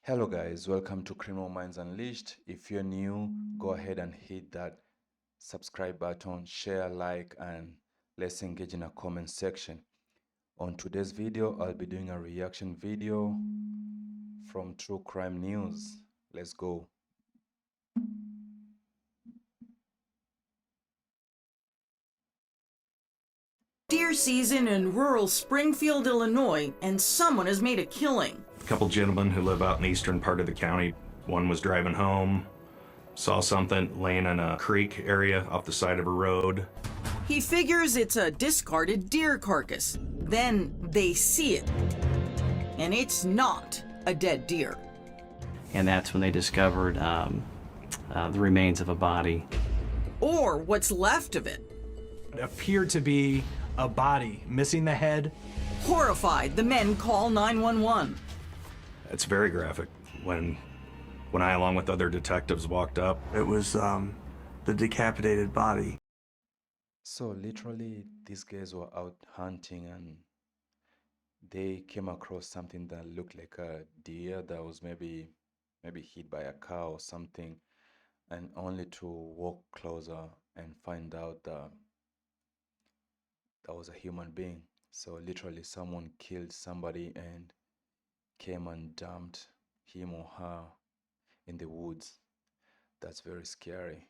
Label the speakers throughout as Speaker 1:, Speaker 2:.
Speaker 1: Hello guys, welcome to Criminal Minds Unleashed. If you're new, go ahead and hit that subscribe button, share, like, and let's engage in a comment section. On today's video, I'll be doing a reaction video from True Crime News. Let's go.
Speaker 2: Deer season in rural Springfield, Illinois, and someone has made a killing.
Speaker 3: A couple gentlemen who live out in the eastern part of the county. One was driving home, saw something laying in a creek area off the side of a road.
Speaker 2: He figures it's a discarded deer carcass. Then they see it, and it's not a dead deer.
Speaker 4: And that's when they discovered the remains of a body.
Speaker 2: Or what's left of it.
Speaker 5: It appeared to be a body, missing the head.
Speaker 2: Horrified, the men call 911.
Speaker 3: It's very graphic. When I, along with other detectives, walked up,
Speaker 6: it was the decapitated body.
Speaker 1: So literally, these guys were out hunting and they came across something that looked like a deer that was maybe hit by a car or something, and only to walk closer and find out that was a human being. So literally someone killed somebody and came and dumped him or her in the woods. That's very scary.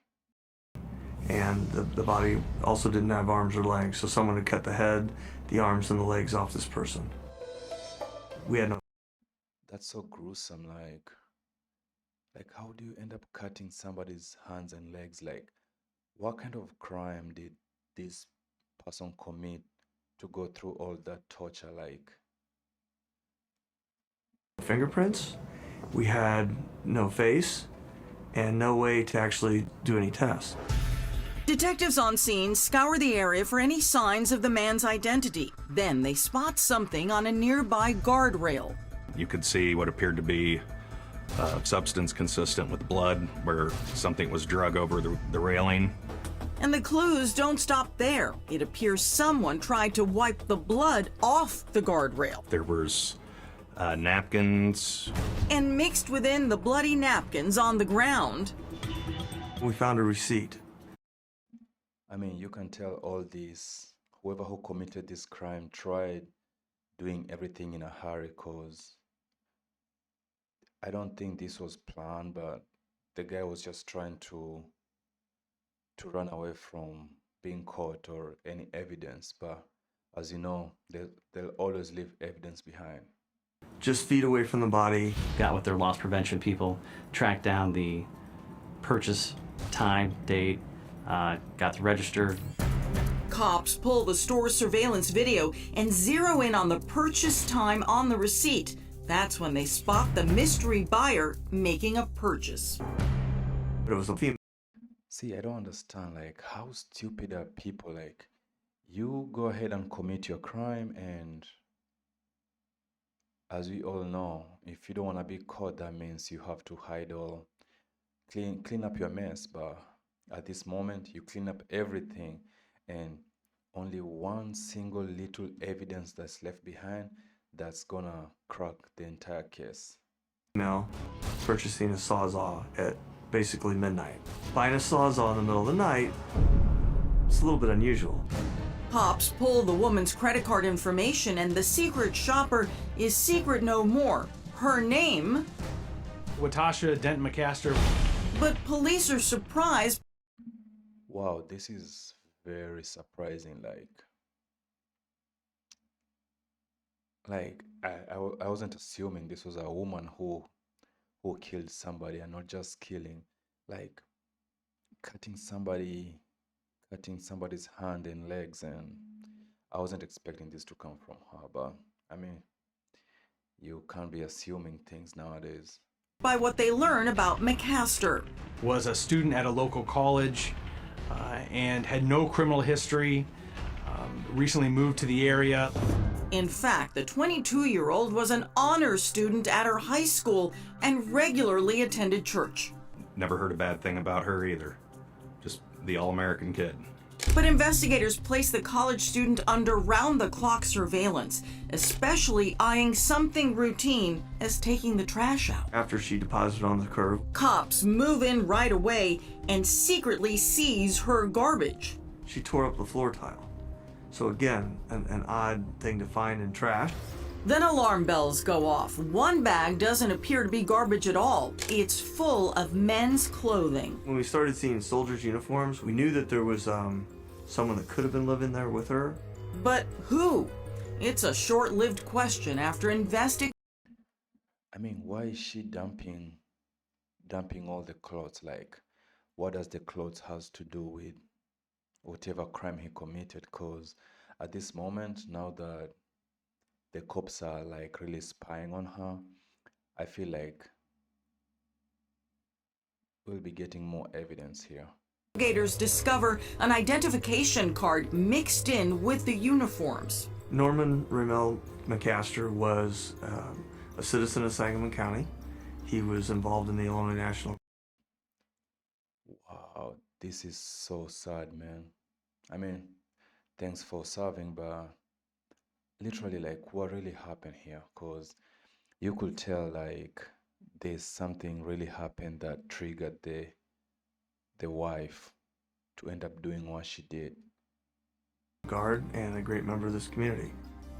Speaker 6: And the body also didn't have arms or legs, so someone had cut the head, the arms, and the legs off this person. We had no...
Speaker 1: That's so gruesome. Like how do you end up cutting somebody's hands and legs? Like, what kind of crime did this person commit to go through all that torture? Like,
Speaker 6: fingerprints, we had no face, and no way to actually do any tests.
Speaker 2: Detectives on scene scour the area for any signs of the man's identity. Then they spot something on a nearby guardrail.
Speaker 3: you could see what appeared to be a substance consistent with blood, where something was drug over the railing.
Speaker 2: And the clues don't stop there. It appears someone tried to wipe the blood off the guardrail.
Speaker 3: There was napkins.
Speaker 2: And mixed within the bloody napkins on the ground,
Speaker 6: We found a receipt.
Speaker 1: I mean, you can tell all these, whoever who committed this crime tried doing everything in a hurry, because I don't think this was planned, but the guy was just trying to run away from being caught or any evidence. But as you know, they'll always leave evidence behind.
Speaker 6: Just feet away from the body.
Speaker 4: Got with their loss prevention people, tracked down the purchase time, date, got the register.
Speaker 2: cops pull the store surveillance video and zero in on the purchase time on the receipt. That's when they spot the mystery buyer making a purchase.
Speaker 6: But it was a female.
Speaker 1: See, I don't understand, like, how stupid are people? Like, you go ahead and commit your crime, and as we all know, if you don't want to be caught, that means you have to hide all, clean up your mess. But at this moment, you clean up everything, and only one single little evidence that's left behind that's gonna crack the entire case.
Speaker 6: Female purchasing a Sawzall at basically midnight. Buying a Sawzall in the middle of the night, it's a little bit unusual.
Speaker 2: Cops pull the woman's credit card information, and the secret shopper is secret no more. Her name,
Speaker 5: Watasha Dent McCaster.
Speaker 2: but police are surprised.
Speaker 1: Wow, this is very surprising. Like I wasn't assuming this was a woman who killed somebody, and not just killing, like cutting somebody's hand and legs, and I wasn't expecting this to come from her. But I mean, you can't be assuming things nowadays.
Speaker 2: By what they learn about McCaster.
Speaker 5: Was a student at a local college and had no criminal history, recently moved to the area.
Speaker 2: In fact, the 22-year-old was an honor student at her high school and regularly attended church.
Speaker 3: Never heard a bad thing about her either. Just the all-American kid.
Speaker 2: But investigators place the college student under round-the-clock surveillance, especially eyeing something routine as taking the trash out.
Speaker 6: After she deposited on the curb,
Speaker 2: Cops move in right away and secretly seize her garbage.
Speaker 6: she tore up the floor tile. So again, an odd thing to find in trash.
Speaker 2: Then alarm bells go off. One bag doesn't appear to be garbage at all. It's full of men's clothing.
Speaker 6: When we started seeing soldiers' uniforms, we knew that there was someone that could have been living there with her.
Speaker 2: But who? It's a short-lived question after
Speaker 1: I mean, why is she dumping all the clothes? Like, what does the clothes has to do with whatever crime he committed? Because at this moment, now that the cops are like really spying on her, I feel like we'll be getting more evidence here.
Speaker 2: investigators discover an identification card mixed in with the uniforms.
Speaker 6: Norman McCaster was a citizen of Sangamon County. He was involved in the Illinois National.
Speaker 1: Wow, this is so sad, man. I mean, thanks for serving, but literally, like, what really happened here? Because you could tell, like, there's something really happened that triggered the wife to end up doing what she did.
Speaker 6: Guard and a great member of this community.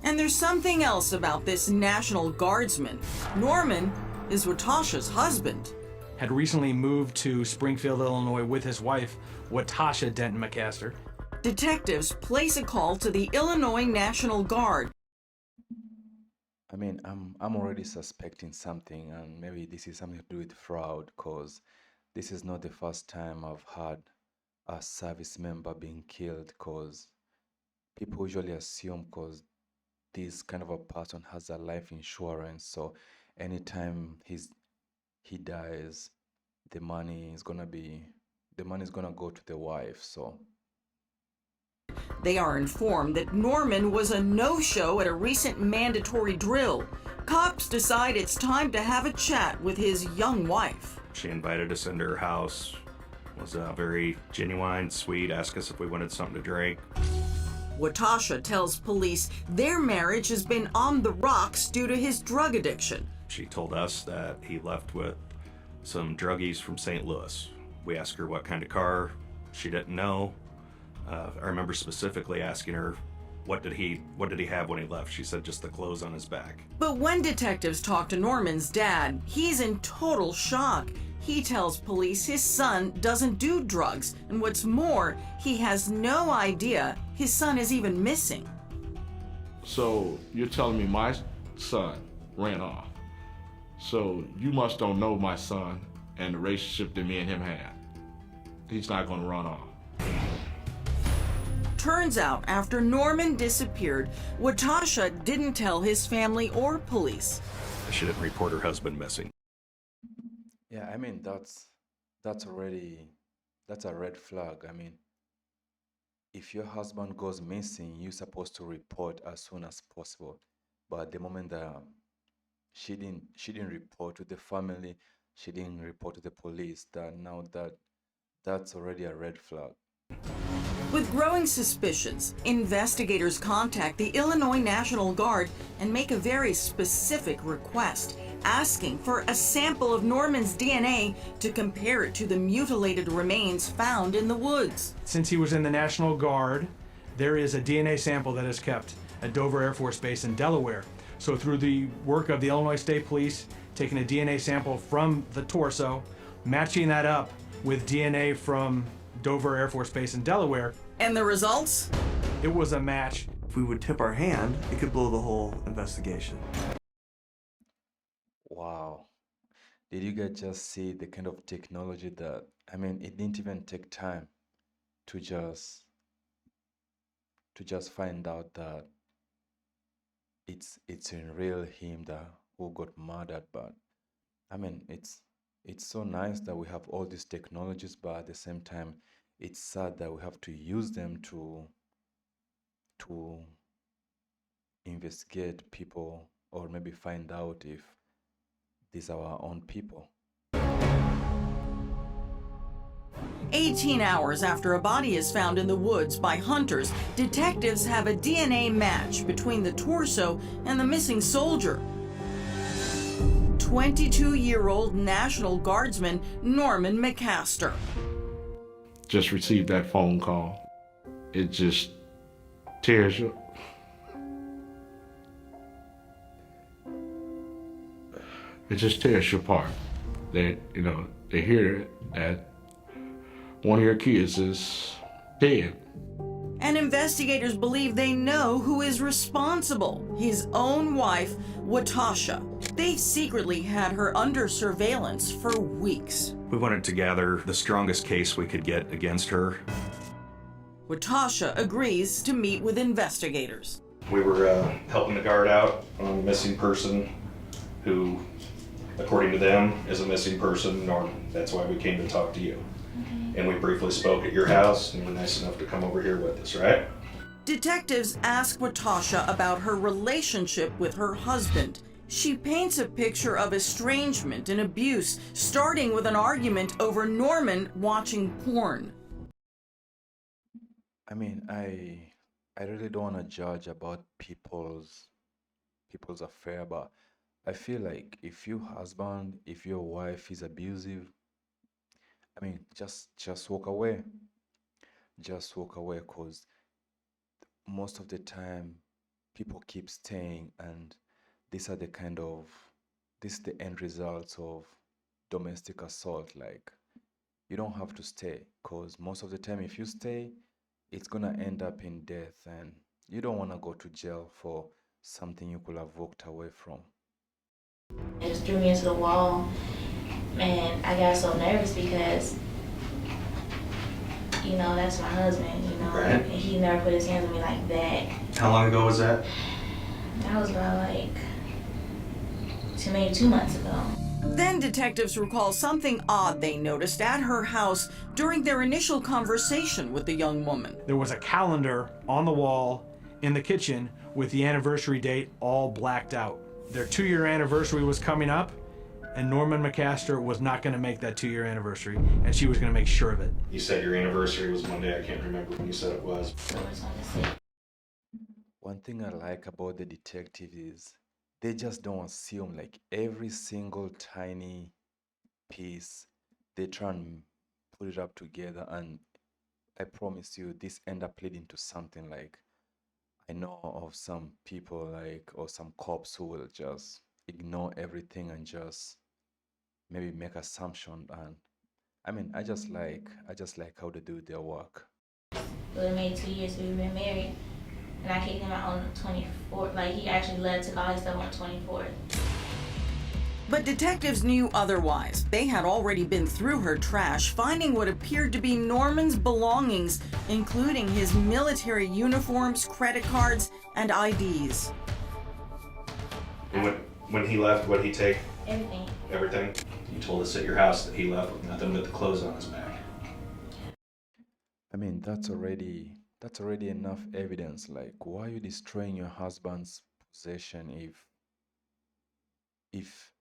Speaker 2: And there's something else about this National Guardsman. Norman is Watasha's husband.
Speaker 5: Had recently moved to Springfield, Illinois with his wife, Watasha Dent McCaster.
Speaker 2: Detectives place a call to the Illinois National Guard.
Speaker 1: I mean, I'm already suspecting something, and maybe this is something to do with fraud, because this is not the first time I've had a service member being killed, because people usually assume because this kind of a person has a life insurance, so anytime he dies, the money is gonna go to the wife. So
Speaker 2: They are informed that Norman was a no-show at a recent mandatory drill. Cops decide it's time to have a chat with his young wife.
Speaker 3: She invited us into her house, was very genuine, sweet, asked us if we wanted something to drink.
Speaker 2: Watasha tells police their marriage has been on the rocks due to his drug addiction.
Speaker 3: She told us that he left with some druggies from St. Louis. We asked her what kind of car. She didn't know. I remember specifically asking her, what did he have when he left? She said just the clothes on his back.
Speaker 2: But when detectives talk to Norman's dad, he's in total shock. He tells police his son doesn't do drugs, and what's more, he has no idea his son is even missing.
Speaker 7: So you're telling me my son ran off. So you must don't know my son and the relationship that me and him had. He's not gonna run off.
Speaker 2: Turns out, after Norman disappeared, Watasha didn't tell his family or police.
Speaker 3: She didn't report her husband missing.
Speaker 1: yeah, I mean, that's a red flag. I mean, if your husband goes missing, you're supposed to report as soon as possible. But the moment that she didn't report to the family, she didn't report to the police, that's already a red flag.
Speaker 2: With growing suspicions, investigators contact the Illinois National Guard and make a very specific request, asking for a sample of Norman's DNA to compare it to the mutilated remains found in the woods.
Speaker 5: Since he was in the National Guard, there is a DNA sample that is kept at Dover Air Force Base in Delaware. So through the work of the Illinois State Police, taking a DNA sample from the torso, matching that up with DNA from Dover Air Force Base in Delaware.
Speaker 2: And the results?
Speaker 5: It was a match.
Speaker 6: If we would tip our hand, it could blow the whole investigation.
Speaker 1: Wow. Did you guys just see the kind of technology that, I mean, it didn't even take time to just find out that it's in real him that who got murdered. But I mean, it's so nice that we have all these technologies, but at the same time, it's sad that we have to use them to investigate people or maybe find out if these are our own people.
Speaker 2: 18 hours after a body is found in the woods by hunters, detectives have a DNA match between the torso and the missing soldier. 22-year-old National Guardsman Norman McCaster.
Speaker 7: Just received that phone call. It just tears you. It just tears you apart. They hear that one of your kids is dead.
Speaker 2: And investigators believe they know who is responsible. His own wife, Watasha. They secretly had her under surveillance for weeks.
Speaker 3: We wanted to gather the strongest case we could get against her.
Speaker 2: Watasha agrees to meet with investigators.
Speaker 3: We were helping the guard out on a missing person who, according to them, is a missing person, Norman. That's why we came to talk to you. And we briefly spoke at your house, and you were nice enough to come over here with us, right?
Speaker 2: Detectives ask Watasha about her relationship with her husband. She paints a picture of estrangement and abuse, starting with an argument over Norman watching porn.
Speaker 1: I mean, I really don't want to judge about people's affair, but I feel like if your husband, if your wife is abusive, I mean, just walk away. Just walk away, because most of the time people keep staying, and these are this is the end results of domestic assault. Like, you don't have to stay, because most of the time if you stay, it's gonna end up in death, and you don't want to go to jail for something you could have walked away from.
Speaker 8: It just threw me into the wall, and I got so nervous because, that's my husband,
Speaker 3: Right.
Speaker 8: and he never put his hands on me like that.
Speaker 3: How long ago was that?
Speaker 8: That was about maybe 2 months ago.
Speaker 2: Then detectives recall something odd they noticed at her house during their initial conversation with the young woman.
Speaker 5: There was a calendar on the wall in the kitchen with the anniversary date all blacked out. Their 2-year anniversary was coming up, and Norman McCaster was not going to make that 2-year anniversary, and she was going to make sure of it.
Speaker 3: You said your anniversary was Monday. I can't remember when you said it was.
Speaker 8: So it's on the 6th.
Speaker 1: One thing I like about the detective is they just don't assume, like, every single tiny piece. They try and put it up together, and I promise you this end up leading to something. Like, I know of some people, like, or some cops who will just ignore everything and just maybe make assumption. And I mean, I just like how they do their work.
Speaker 8: But it made 2 years we've been married, and I kicked him out on the 24th. Like, he actually took all his stuff on the 24th.
Speaker 2: But detectives knew otherwise. They had already been through her trash, finding what appeared to be Norman's belongings, including his military uniforms, credit cards, and IDs.
Speaker 3: And when he left, what did he take?
Speaker 8: Everything.
Speaker 3: Everything? You told us at your house that he left with nothing but the clothes on his back.
Speaker 1: I mean, that's already enough evidence. Like, why are you destroying your husband's possession if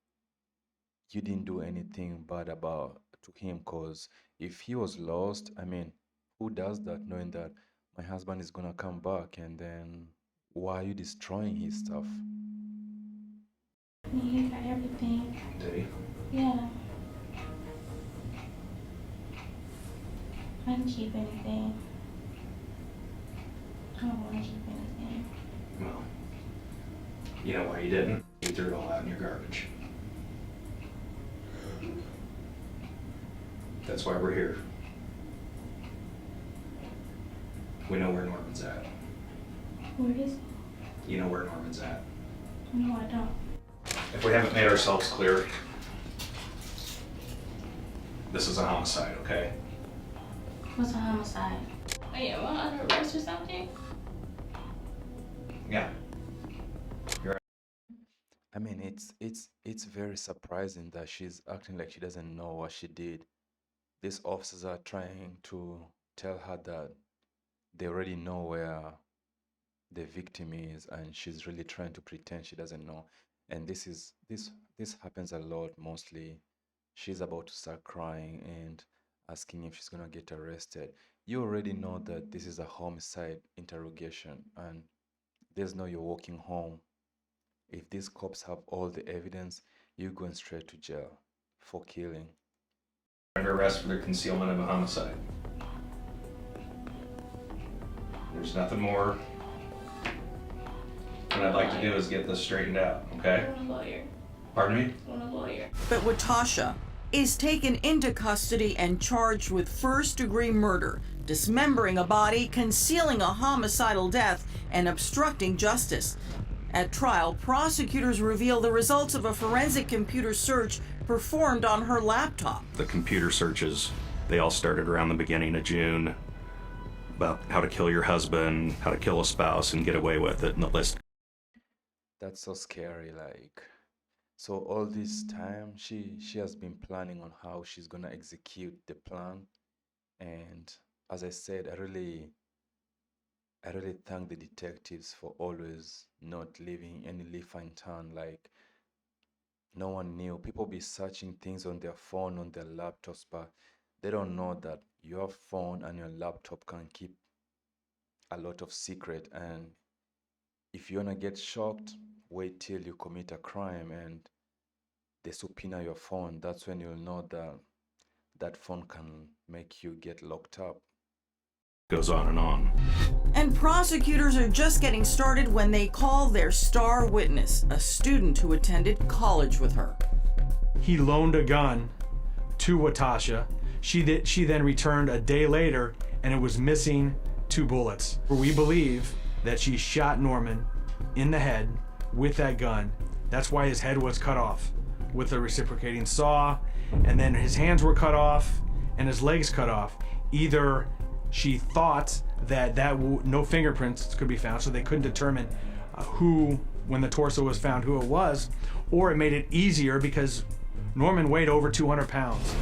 Speaker 1: you didn't do anything bad to him? Because if he was lost, I mean, who does that knowing that my husband is gonna come back? And then why are you destroying his stuff?
Speaker 8: He got everything.
Speaker 3: Did he?
Speaker 8: Yeah. I didn't keep anything. I don't want to keep anything.
Speaker 3: Well, you know why you didn't? You threw it all out in your garbage. That's why we're here. We know where Norman's at.
Speaker 8: Where is it?
Speaker 3: You know where Norman's at.
Speaker 8: No, I don't.
Speaker 3: If we haven't made ourselves clear, this is a homicide, okay?
Speaker 8: What's a homicide? Oh yeah, am I under arrest or something?
Speaker 3: Yeah.
Speaker 1: I mean, it's very surprising that she's acting like she doesn't know what she did. These officers are trying to tell her that they already know where the victim is, and she's really trying to pretend she doesn't know. And this happens a lot. Mostly she's about to start crying, and asking if she's gonna get arrested. You already know that this is a homicide interrogation, and there's no you're walking home. If these cops have all the evidence, you're going straight to jail for killing.
Speaker 3: Under arrest for the concealment of a homicide. There's nothing more. What I'd like to do is get this straightened out,
Speaker 8: I
Speaker 3: okay?
Speaker 8: want a lawyer.
Speaker 3: Pardon me?
Speaker 8: I want a lawyer.
Speaker 2: But Watasha is taken into custody and charged with first-degree murder, dismembering a body, concealing a homicidal death, and obstructing justice. At trial, prosecutors reveal the results of a forensic computer search performed on her laptop.
Speaker 3: The computer searches, they all started around the beginning of June about how to kill your husband, how to kill a spouse and get away with it, and the list.
Speaker 1: That's so scary. Like, so all this time she has been planning on how she's gonna execute the plan. And as I said, I really thank the detectives for always not leaving any leaf unturned. Like, no one knew. People be searching things on their phone, on their laptops, but they don't know that your phone and your laptop can keep a lot of secret. And if you wanna get shocked, wait till you commit a crime and they subpoena your phone. That's when you'll know that that phone can make you get locked up.
Speaker 3: Goes on and on.
Speaker 2: And prosecutors are just getting started when they call their star witness, a student who attended college with her.
Speaker 5: He loaned a gun to Watasha. She then returned a day later, and it was missing 2 bullets. We believe that she shot Norman in the head with that gun. That's why his head was cut off with a reciprocating saw, and then his hands were cut off and his legs cut off. Either she thought that no fingerprints could be found, so they couldn't determine who, when the torso was found, who it was, or it made it easier because Norman weighed over 200 pounds.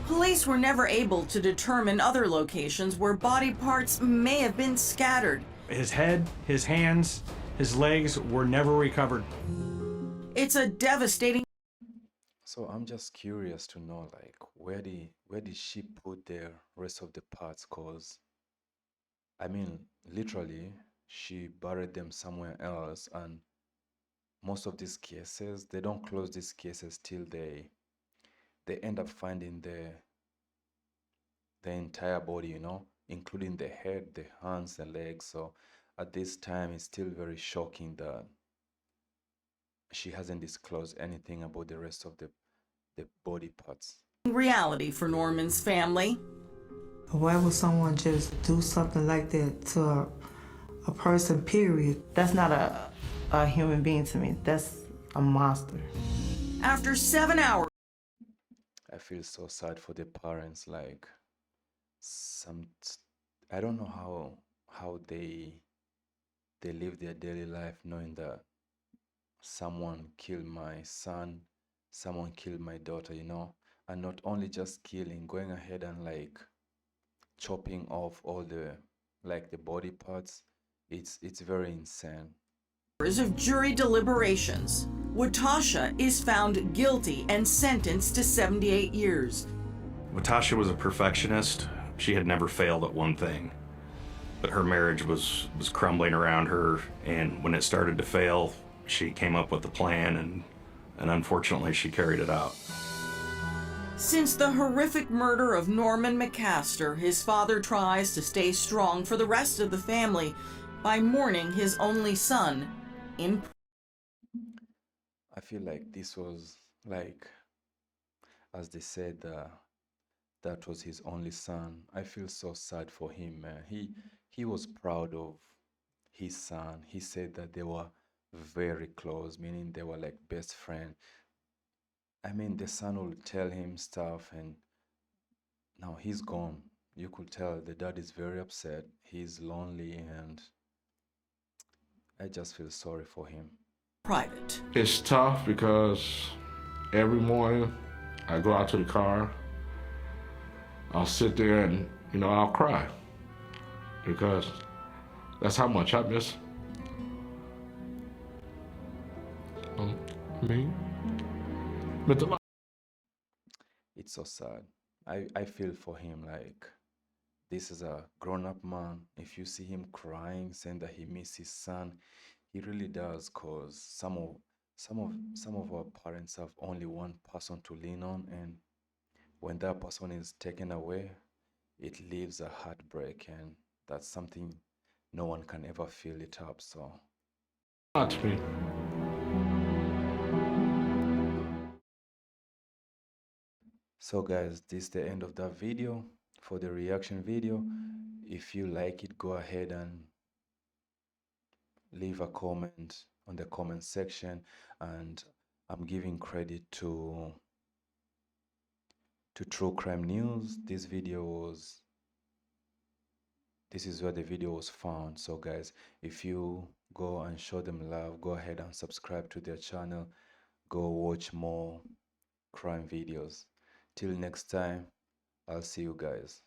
Speaker 2: Police were never able to determine other locations where body parts may have been scattered.
Speaker 5: His head, his hands, his legs were never recovered.
Speaker 2: It's a devastating.
Speaker 1: So I'm just curious to know, like, where did she put the rest of the parts? Cause I mean, literally, she buried them somewhere else, and most of these cases, they don't close these cases till they end up finding the entire body, you know, including the head, the hands, the legs. So at this time, it's still very shocking that she hasn't disclosed anything about the rest of the body parts.
Speaker 2: Reality for Norman's family.
Speaker 9: Why would someone just do something like that to a person, period? That's not a human being to me. That's a monster.
Speaker 2: After 7 hours.
Speaker 1: I feel so sad for the parents. Like, I don't know how they live their daily life knowing that someone killed my son, someone killed my daughter, you know, and not only just killing, going ahead and like chopping off all the body parts. It's very insane.
Speaker 2: Of jury deliberations, Watasha is found guilty and sentenced to 78 years.
Speaker 3: Watasha was a perfectionist. She had never failed at one thing. But her marriage was crumbling around her, and when it started to fail, she came up with a plan, and unfortunately she carried it out.
Speaker 2: Since the horrific murder of Norman McCaster, his father tries to stay strong for the rest of the family by mourning his only son in.
Speaker 1: I feel like this was like, as they said, that was his only son. I feel so sad for him, man. He was proud of his son. He said that they were very close, meaning they were like best friends. I mean, the son will tell him stuff, and now he's gone. You could tell the dad is very upset. He's lonely, and I just feel sorry for him.
Speaker 2: Private.
Speaker 7: It's tough because every morning I go out to the car, I'll sit there and, I'll cry because that's how much I miss me.
Speaker 1: It's so sad. I feel for him. Like, this is a grown-up man. If you see him crying, saying that he misses his son, he really does. Cause some of our parents have only one person to lean on, and when that person is taken away, it leaves a heartbreak, and that's something no one can ever fill it up.
Speaker 7: Touch me.
Speaker 1: So guys, this is the end of that video for the reaction video. If you like it, go ahead and leave a comment on the comment section, and I'm giving credit to True Crime News. This is where the video was found. So guys, if you go and show them love, go ahead and subscribe to their channel. Go watch more crime videos. Till next time, I'll see you guys.